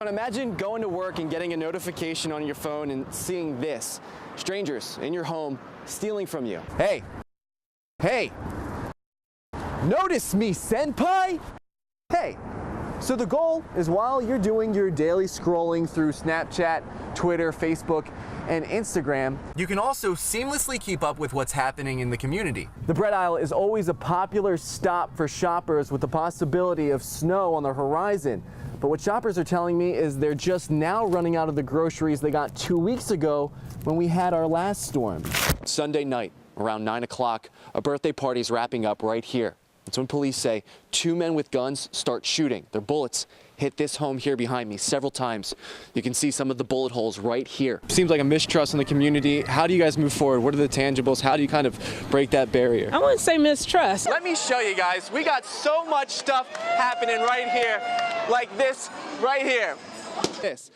Imagine going to work and getting a notification on your phone and seeing this. Strangers in your home stealing from you. Hey, notice me, senpai? Hey, so the goal is while you're doing your daily scrolling through Snapchat, Twitter, Facebook, and Instagram, you can also seamlessly keep up with what's happening in the community. The bread aisle is always a popular stop for shoppers with the possibility of snow on the horizon. But what shoppers are telling me is they're just now running out of the groceries they got 2 weeks ago when we had our last storm. Sunday night, around 9 o'clock, a birthday party is wrapping up right here. It's when police say 2 men with guns start shooting. Their bullets hit this home here behind me several times. You can see some of the bullet holes right here. Seems like a mistrust in the community. How do you guys move forward? What are the tangibles? How do you kind of break that barrier? I wouldn't say mistrust. Let me show you guys. We got so much stuff happening right here, like this right here. This.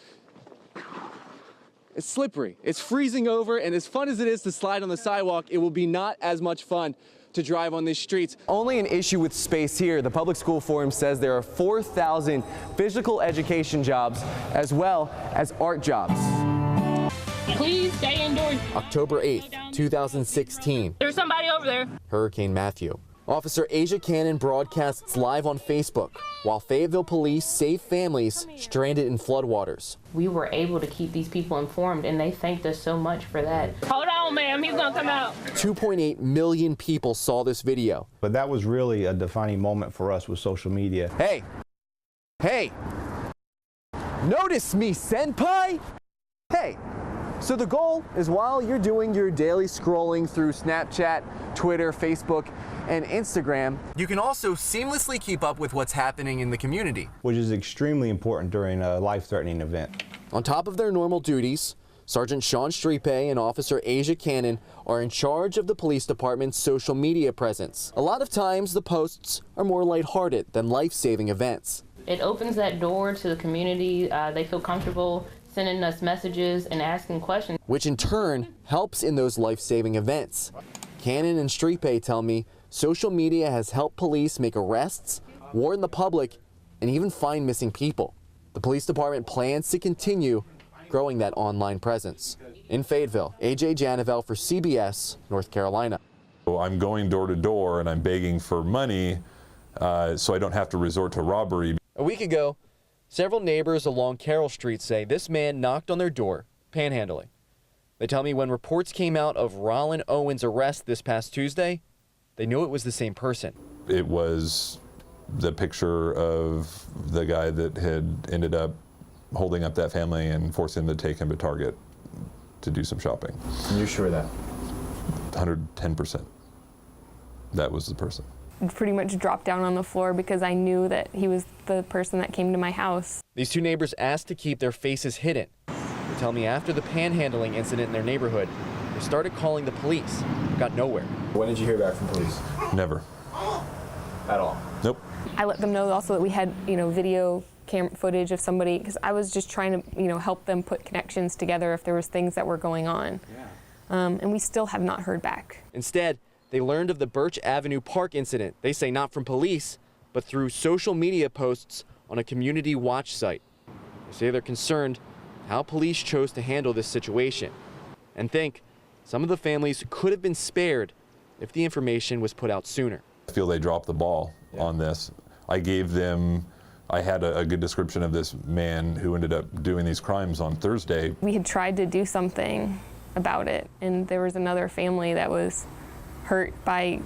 It's slippery. It's freezing over, and as fun as it is to slide on the sidewalk, it will be not as much fun to drive on these streets. Only an issue with space here. The Public School Forum says there are 4,000 physical education jobs as well as art jobs. Please stay indoors. October 8th, 2016. There's somebody over there. Hurricane Matthew. Officer Asia Cannon broadcasts live on Facebook while Fayetteville police save families stranded in floodwaters. We were able to keep these people informed, and they thanked us so much for that. Hold on, ma'am. He's going to come out. 2.8 million people saw this video. But that was really a defining moment for us with social media. Hey, notice me, senpai? Hey, so the goal is while you're doing your daily scrolling through Snapchat, Twitter, Facebook, and Instagram, you can also seamlessly keep up with what's happening in the community. Which is extremely important during a life-threatening event. On top of their normal duties, Sergeant Sean Stripe and Officer Asia Cannon are in charge of the police department's social media presence. A lot of times the posts are more lighthearted than life-saving events. It opens that door to the community. They feel comfortable sending us messages and asking questions, which in turn helps in those life-saving events. Cannon and Stripe tell me social media has helped police make arrests, warn the public, and even find missing people. The police department plans to continue growing that online presence. In Fayetteville, AJ Janavel for CBS, North Carolina. I'm going door to door and I'm begging for money so I don't have to resort to robbery. A week ago, several neighbors along Carroll Street say this man knocked on their door, panhandling. They tell me when reports came out of Rollin Owen's arrest this past Tuesday, they knew it was the same person. It was the picture of the guy that had ended up holding up that family and forcing them to take him to Target to do some shopping. You're sure of that? 110%. That was the person. Pretty much dropped down on the floor because I knew that he was the person that came to my house. These two neighbors asked to keep their faces hidden. They tell me after the panhandling incident in their neighborhood, they started calling the police, got nowhere. When did you hear back from police? Never. At all? Nope. I let them know also that we had, video camera footage of somebody, because I was just trying to, help them put connections together if there was things that were going on. Yeah. And we still have not heard back. Instead, they learned of the Birch Avenue Park incident. They say not from police, but through social media posts on a community watch site. They say they're concerned how police chose to handle this situation and think some of the families could have been spared if the information was put out sooner. I feel they dropped the ball on this. I had a good description of this man who ended up doing these crimes on Thursday. We had tried to do something about it, and there was another family that was hurt by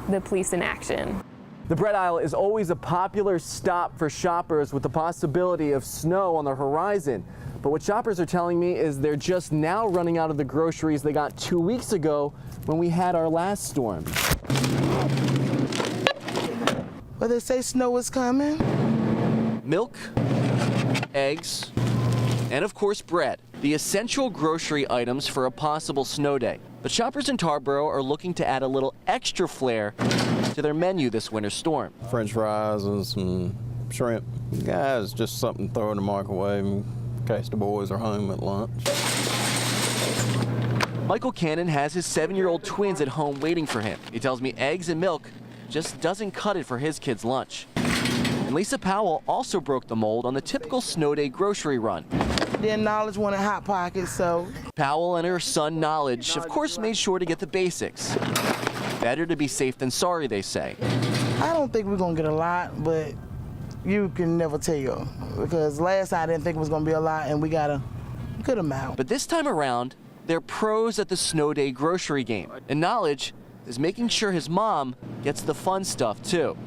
the police inaction. The bread aisle is always a popular stop for shoppers with the possibility of snow on the horizon. But what shoppers are telling me is they're just now running out of the groceries they got 2 weeks ago when we had our last storm. Well, they say snow was coming. Milk, eggs, and of course bread, the essential grocery items for a possible snow day. But shoppers in Tarboro are looking to add a little extra flair to their menu this winter storm. French fries and some shrimp. Guys, just something to throw in the microwave in case the boys are home at lunch. Michael Cannon has his 7-year-old twins at home waiting for him. He tells me eggs and milk just doesn't cut it for his kids' lunch. And Lisa Powell also broke the mold on the typical snow day grocery run. Then Knowledge wanted Hot Pockets, so. Powell and her son Knowledge, of course, made sure to get the basics. Better to be safe than sorry, they say. I don't think we're gonna get a lot, but you can never tell. Because last time I didn't think it was gonna be a lot, and we got a good amount. But this time around, they're pros at the snow day grocery game. And Knowledge is making sure his mom gets the fun stuff too.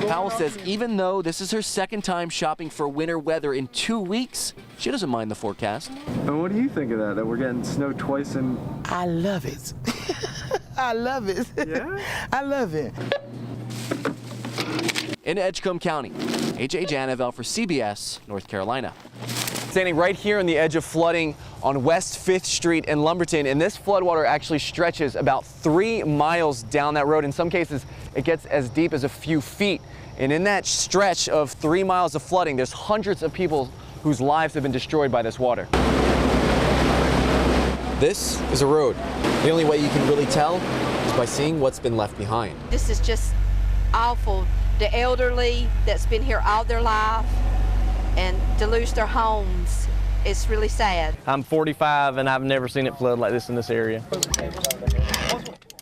Powell says even though this is her second time shopping for winter weather in 2 weeks, she doesn't mind the forecast. And what do you think of that we're getting snow twice in? I love it. I love it. Yeah? I love it. In Edgecombe County, AJ Janavel for CBS, North Carolina. Standing right here on the edge of flooding on West 5th Street in Lumberton, and this floodwater actually stretches about 3 miles down that road. In some cases, it gets as deep as a few feet. And in that stretch of 3 miles of flooding, there's hundreds of people whose lives have been destroyed by this water. This is a road. The only way you can really tell is by seeing what's been left behind. This is just awful. The elderly that's been here all their life and to lose their homes, it's really sad. I'm 45 and I've never seen it flood like this in this area.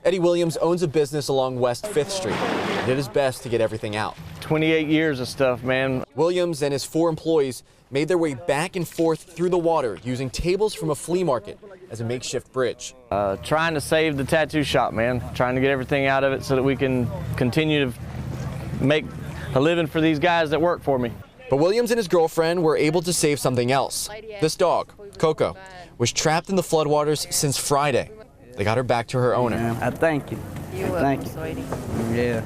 Eddie Williams owns a business along West 5th Street. He did his best to get everything out. 28 years of stuff, man. Williams and his 4 employees made their way back and forth through the water using tables from a flea market as a makeshift bridge. Trying to save the tattoo shop, man. Trying to get everything out of it so that we can continue to make a living for these guys that work for me. But Williams and his girlfriend were able to save something else. This dog, Coco, was trapped in the floodwaters since Friday. They got her back to her owner. Yeah, I thank you. You're welcome, sweetie. Yeah,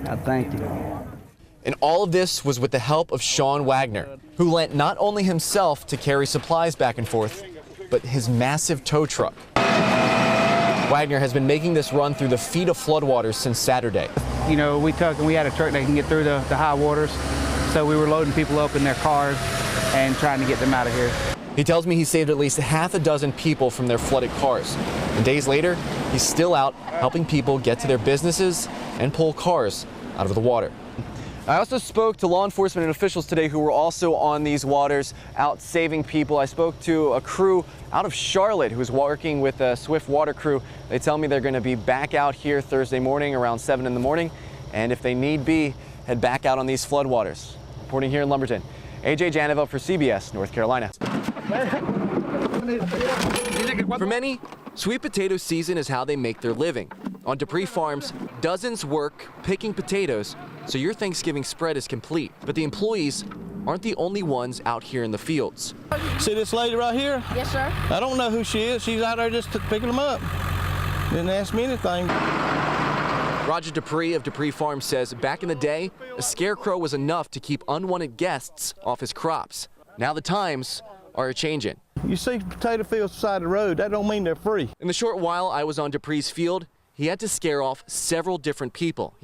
I thank you. And all of this was with the help of Sean Wagner, who lent not only himself to carry supplies back and forth, but his massive tow truck. Wagner has been making this run through the feet of floodwaters since Saturday. You know, we had a truck that can get through the high waters, so we were loading people up in their cars and trying to get them out of here. He tells me he saved at least half a dozen people from their flooded cars. And days later, he's still out helping people get to their businesses and pull cars out of the water. I also spoke to law enforcement and officials today who were also on these waters out saving people. I spoke to a crew out of Charlotte who is working with a Swift water crew. They tell me they're going to be back out here Thursday morning around 7 in the morning. And if they need be, head back out on these floodwaters. Reporting here in Lumberton, AJ Janavel for CBS, North Carolina. For many, sweet potato season is how they make their living. On Dupree Farms, dozens work picking potatoes, so your Thanksgiving spread is complete. But the employees aren't the only ones out here in the fields. See this lady right here? Yes, sir. I don't know who she is. She's out there just picking them up. Didn't ask me anything. Roger Dupree of Dupree Farms says back in the day, a scarecrow was enough to keep unwanted guests off his crops. Now the times are a-changing. You see potato fields beside the road, that don't mean they're free. In the short while I was on Dupree's field, he had to scare off several different people.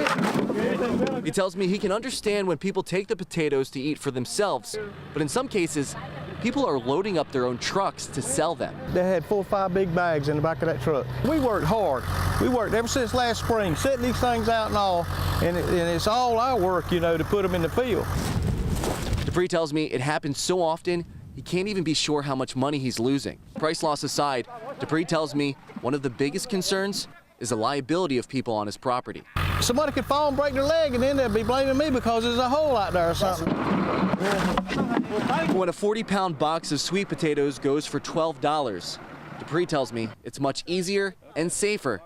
He tells me he can understand when people take the potatoes to eat for themselves, but in some cases, people are loading up their own trucks to sell them. They had 4 or 5 big bags in the back of that truck. We worked hard. We worked ever since last spring, setting these things out and all, and it's all our work, you know, to put them in the field. Dupree tells me it happens so often, he can't even be sure how much money he's losing. Price loss aside, Dupree tells me one of the biggest concerns is the liability of people on his property. Somebody could fall and break their leg, and then they'd be blaming me because there's a hole out there or something. When a 40-pound box of sweet potatoes goes for $12, Dupree tells me it's much easier and safer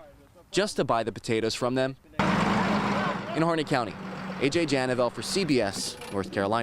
just to buy the potatoes from them. In Harney County, AJ Janavel for CBS, North Carolina.